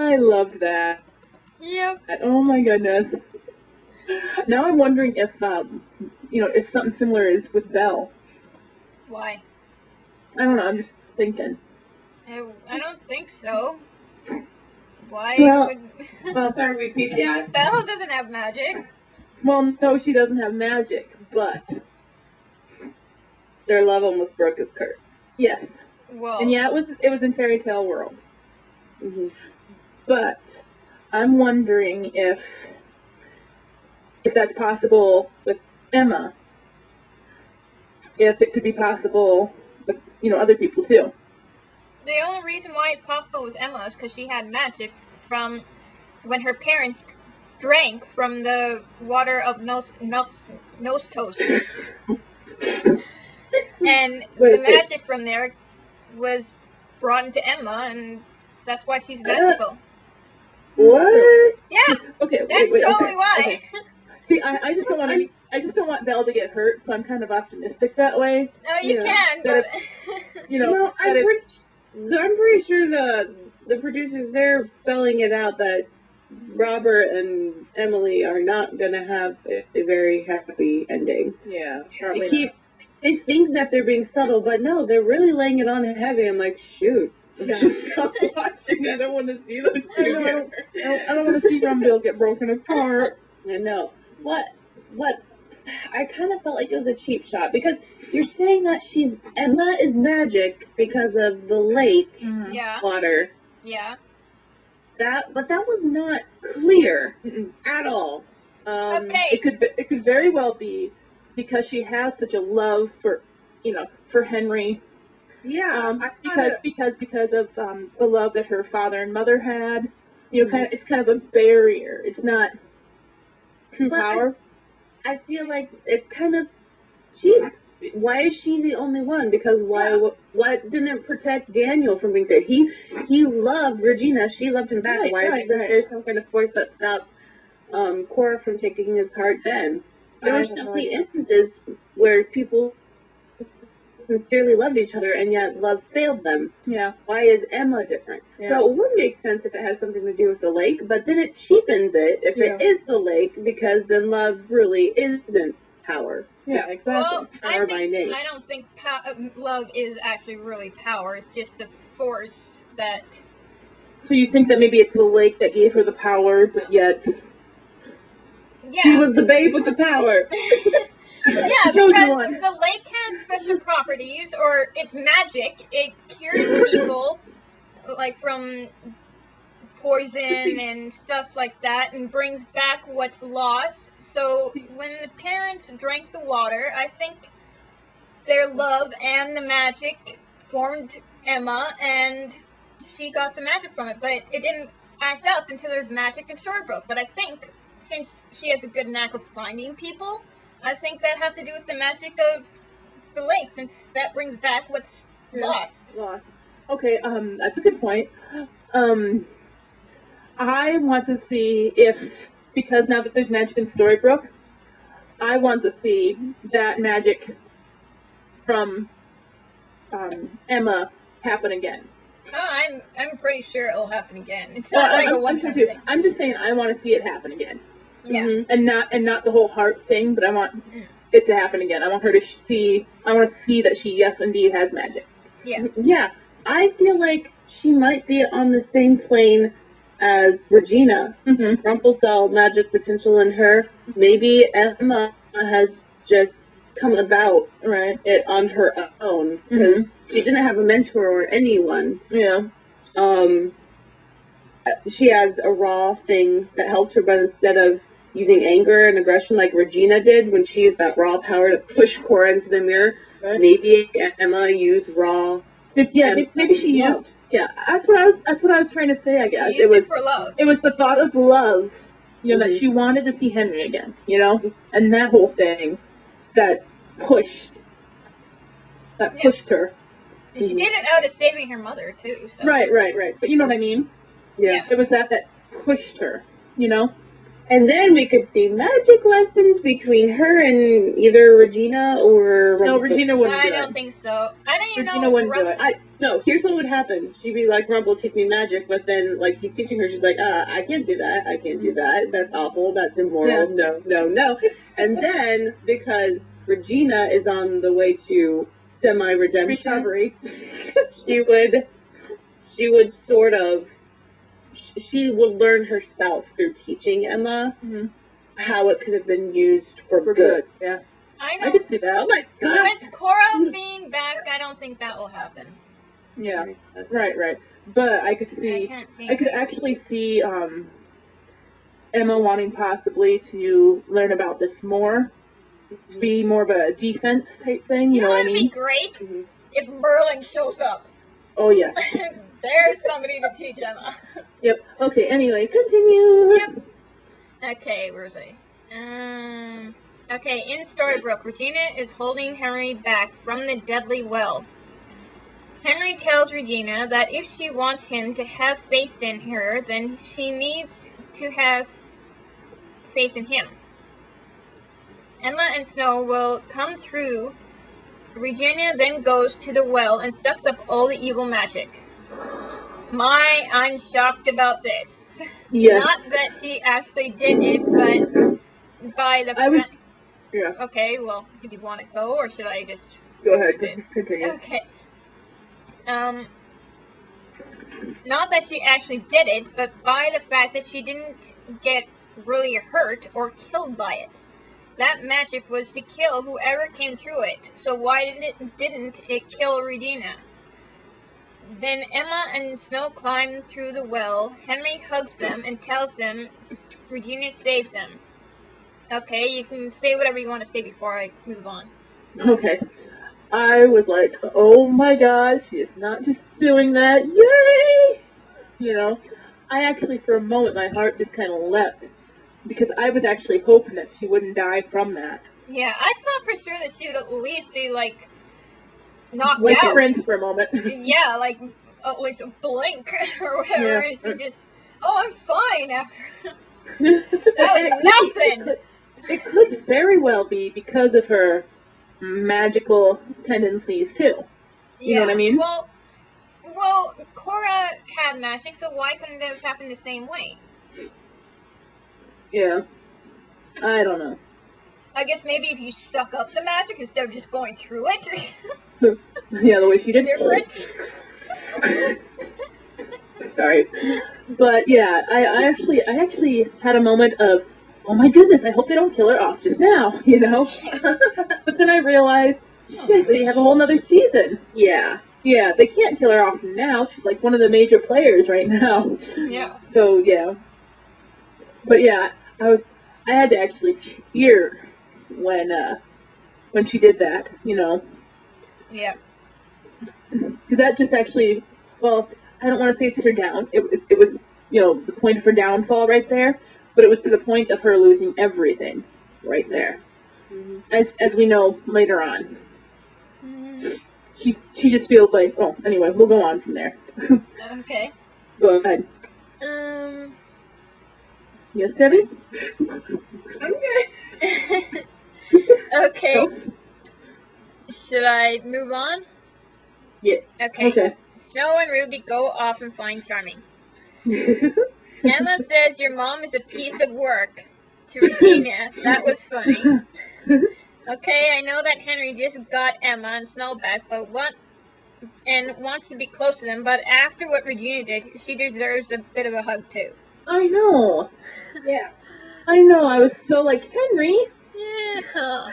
I loved that. Yep. Oh my goodness. Now I'm wondering if, if something similar is with Belle. Why? I don't know, I'm just thinking. I don't think so. Why Well, would... Well, sorry, repeat that. Belle doesn't have magic. Well, no, she doesn't have magic, but... Their love almost broke his curse. Yes. Well... And yeah, it was in Fairy Tale World. Mm-hmm. But I'm wondering if that's possible with Emma. If it could be possible with, other people too. The only reason why it's possible with Emma is because she had magic from when her parents drank from the water of nose toast. And the magic from there was brought into Emma, and that's why she's magical. What? Yeah. Okay. That's totally why. Okay. See, I just don't want I just don't want Belle to get hurt, so I'm kind of optimistic that way. No, you can, but No, I'm pretty sure the producers, they're spelling it out that Robert and Emily are not gonna have a very happy ending. Yeah, they think that they're being subtle, but no, they're really laying it on heavy. I'm like, shoot, just stop watching. I don't want to see those two. I don't want to see Rumbill get broken apart. I know. What? I kind of felt like it was a cheap shot, because you're saying that Emma is magic because of the lake water. Yeah. But that was not clear at all. Okay. It could very well be because she has such a love for Henry. Yeah. Because of the love that her father and mother had. It's kind of a barrier. It's not true power. I feel like it's kind of why is she the only one? Because what didn't protect Daniel from being saved? He loved Regina. She loved him back. Why wasn't there some kind of force that stopped Cora from taking his heart then? There were so many instances where people sincerely loved each other and yet love failed them. Yeah. Why is Emma different? Yeah. So it would make sense if it has something to do with the lake, but then it cheapens it if it is the lake, because then love really isn't power. Yeah, exactly. Well, power by name. I don't think love is actually really power. It's just a force that... So you think that maybe it's the lake that gave her the power, but yet... Yeah. She was the babe with the power. Yeah, because the lake has special properties, or it's magic. It cures people, like from poison and stuff like that, and brings back what's lost. So when the parents drank the water, I think their love and the magic formed Emma, and she got the magic from it. But it didn't act up until there was magic in Storybrooke. But I think since she has a good knack of finding people, I think that has to do with the magic of the lake, since that brings back what's lost. Okay, that's a good point. I want to see if, because now that there's magic in Storybrooke, I want to see that magic from Emma happen again. Oh, I'm pretty sure it'll happen again. It's not like a one-time thing. I'm just saying I want to see it happen again. Yeah. Mm-hmm. And not the whole heart thing, but I want it to happen again. I want her to see. I want to see that she, yes, indeed, has magic. Yeah. Yeah. I feel like she might be on the same plane as Regina. Mm-hmm. Rumpel saw magic potential in her. Maybe Emma has just come about it on her own, because she didn't have a mentor or anyone. Yeah. She has a raw thing that helped her, but instead of using anger and aggression like Regina did when she used that raw power to push Cora into the mirror, maybe Emma used raw. Maybe she used. Yeah, that's what I was trying to say. I guess she used it for love. It was the thought of love, that she wanted to see Henry again, and that whole thing that pushed her. And she did it out of saving her mother too. So. Right. But you know what I mean? Yeah. It was that pushed her. And then we could see magic lessons between her and either Regina or No, Rumpelstiltskin. Regina wouldn't do I it. don't think so. I don't even Regina know if wouldn't do it. No, here's what would happen. She'd be like, Rumple, teach me magic, but then, like, he's teaching her, she's like, I can't do that, I can't do that, that's awful, that's immoral, no, no, no. And then, because Regina is on the way to semi-redemption, Recovery. she would sort of, she would learn herself through teaching Emma how it could have been used for good. Yeah. I could see that. Oh my god! With Cora being back, I don't think that will happen. Yeah. Right. But I could see. I could actually see Emma wanting possibly to learn about this more, to be more of a defense type thing. You know what I mean? It'd be great if Merlin shows up. Oh yes. There's somebody to teach Emma. Yep. Okay. Anyway, continue. Yep. Okay, where was I? Okay, in Storybrooke, Regina is holding Henry back from the deadly well. Henry tells Regina that if she wants him to have faith in her, then she needs to have faith in him. Emma and Snow will come through. Regina then goes to the well and sucks up all the evil magic. I'm shocked about this. Yes. Not that she actually did it, but by the Yeah. Okay, well, did you want to go, or should I just... Go ahead, continue. Okay. Not that she actually did it, but by the fact that she didn't get really hurt or killed by it. That magic was to kill whoever came through it, so why didn't it kill Regina? Then Emma and Snow climb through the well. Henry hugs them and tells them Regina saved them. Okay, you can say whatever you want to say before I move on. Okay. I was like, oh my god, she is not just doing that. Yay! You know, I actually, for a moment, my heart just kind of leapt. Because I was actually hoping that she wouldn't die from that. Yeah, I thought for sure that she would at least be, like, knocked like out. Prince for a moment. Yeah, like a blink or whatever. Yeah. And she's just, oh, I'm fine after. That was nothing! It could very well be because of her magical tendencies, too. You know what I mean? Well, Cora had magic, so why couldn't it have happened the same way? Yeah. I don't know. I guess maybe if you suck up the magic instead of just going through it. Yeah, the way she did. Different. Sorry. But yeah, I actually had a moment of, oh my goodness, I hope they don't kill her off just now, you know? But then I realized, shit, they have a whole nother season. Yeah. Yeah, they can't kill her off now. She's like one of the major players right now. Yeah. So yeah. But yeah, I had to actually cheer when she did that, you know. Yeah. Because that just actually, well, I don't want to say it's her down. It was, you know, the point of her downfall right there. But it was to the point of her losing everything right there. Mm-hmm. As we know later on. Mm-hmm. She just feels like, oh, anyway, we'll go on from there. Okay. Go ahead. Yes, Debbie? Okay. Okay. Should I move on? Yes. Okay. Snow and Ruby go off and find Charming. Emma says your mom is a piece of work to Regina. That was funny. Okay, I know that Henry just got Emma and Snow back, but wants to be close to them, but after what Regina did, she deserves a bit of a hug too. I know. Yeah. I know. I was so like, Henry. Yeah.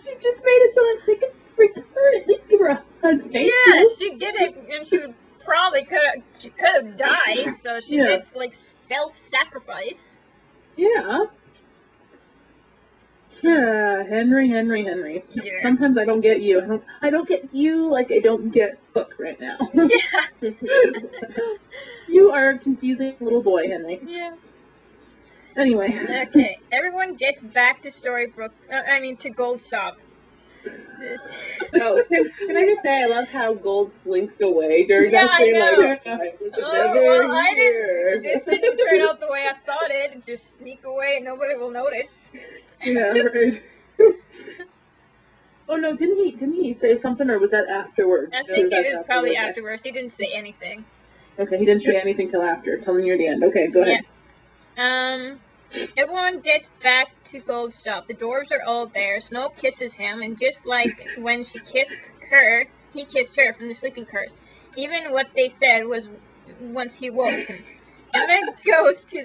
She just made it so that they could return. At least give her a hug. Yeah, she did it, and she probably could have died. So she did like self-sacrifice. Yeah. Yeah, Henry. Yeah. Sometimes I don't get you. I don't get you like I don't get Hook right now. Yeah. You are a confusing little boy, Henry. Yeah. Anyway. Okay, everyone gets back to to Gold Shop. Oh, can I just say I love how Gold slinks away during Yeah, that scene? I know. Like, I was never here. This didn't turn out the way I thought it. Just sneak away and nobody will notice. Yeah, right. Oh no, didn't he say something, or was that afterwards? I think it is probably afterwards. He didn't say anything. Okay, he didn't say anything till after. Till near the end. Okay, go ahead. Everyone gets back to Gold's shop. The dwarves are all there. Snow kisses him, and just like when she kissed her, he kissed her from the sleeping curse. Even what they said was once he woke. Emma goes to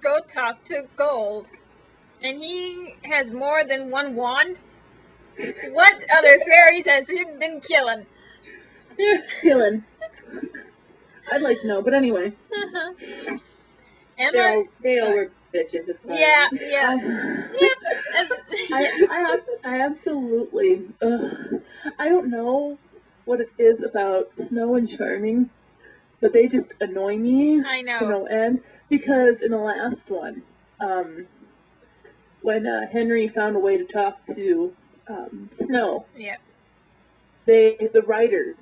go talk to Gold, and he has more than one wand. What other fairies has he been killing? Killing. I'd like to know, but anyway. Emma, they all were bitches. It's fine. yeah. I absolutely. I don't know what it is about Snow and Charming, but they just annoy me. I know. To no end. Because in the last one, when Henry found a way to talk to Snow, yeah, the writers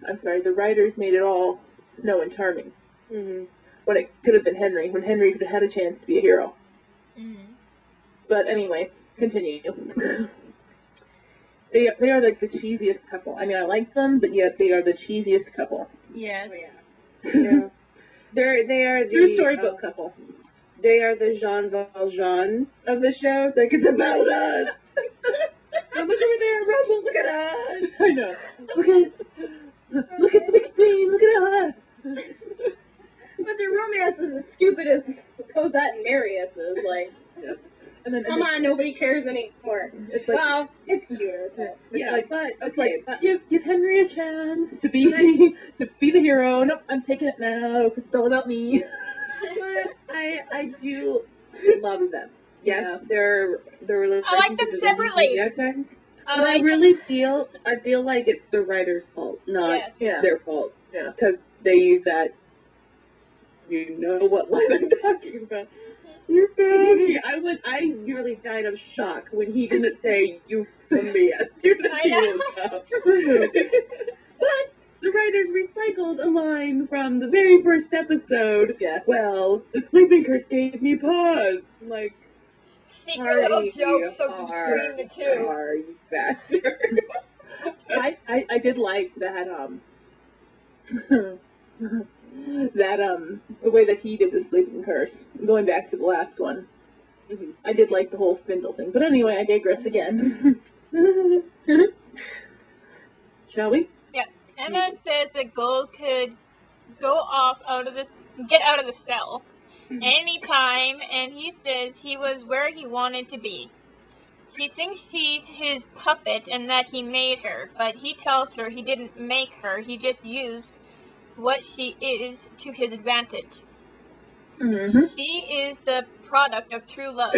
made it all Snow and Charming. Mm-hmm. When it could have been Henry, when Henry could have had a chance to be a hero. Mm-hmm. But anyway, continue. They are like the cheesiest couple. I mean, I like them, but yet they are the cheesiest couple. Yes. Oh, yeah. They are the True storybook couple. They are the Jean Valjean of the show. It's like, it's about us. Oh, look over there, Rumble. Look at us. I know. Look at the big queen. Look at us. But their romance is as stupid as Cosette and Marius's. Like, yeah. And then, come on, nobody cares anymore. It's like, well, it's cute. It's like give Henry a chance to be the hero. Nope, I'm taking it now because it's all about me. But I do love them. Yes, they're related. I like them separately. At times. But I feel like it's the writer's fault, not their fault. Yeah. Because they use that. You know what line I'm talking about. You baby. I nearly died of shock when he didn't say euphony as soon as he woke up. But the writers recycled a line from the very first episode. Yes. Well, the sleeping curse gave me pause. Like, secret little jokes between the two. Sorry, you bastard. I did like that the way that he did the sleeping curse, going back to the last one. Mm-hmm. I did like the whole spindle thing, but anyway, I digress again. Shall we? Yeah. Emma says that Gold could get out of the cell anytime, and he says he was where he wanted to be. She thinks she's his puppet and that he made her, but he tells her he didn't make her, he just used what she is to his advantage. Mm-hmm. She is the product of true love.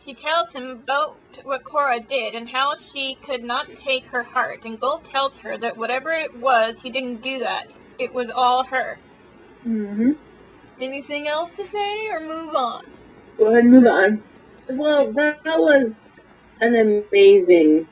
She tells him about what Cora did and how she could not take her heart, and Gold tells her that whatever it was, he didn't do that. It was all her. Mm-hmm. Anything else to say or move on? Go ahead and move on. Well, that was an amazing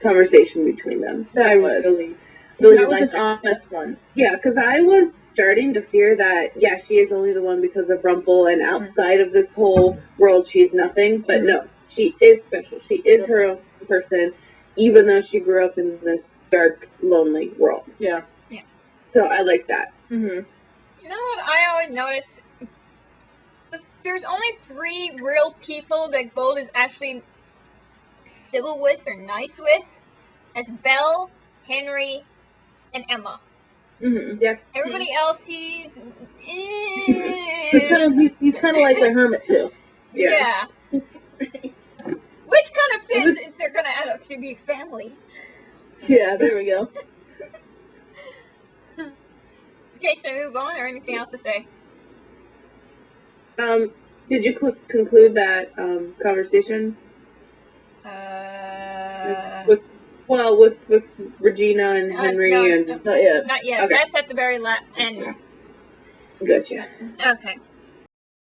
conversation between them. That was. Really that was liked an honest one. Yeah, because I was starting to fear that, she is only the one because of Rumple, and outside of this whole world, she's nothing. But no, she is special. She is her own person, even though she grew up in this dark, lonely world. Yeah. Yeah. So I like that. Mm-hmm. You know what I always notice? There's only 3 real people that Gold is actually civil with or nice with. That's Belle, Henry, and Emma. Mm-hmm. Yeah. Everybody else, he's he's kind of like a hermit too. Yeah. Which kind of fits if they're gonna add up to be family. Yeah, there we go. Okay, should we move on or anything else to say? Did you conclude that conversation? With Regina and Henry no, and no, not yet. Not yet. Okay. That's at the very end. Gotcha. Okay.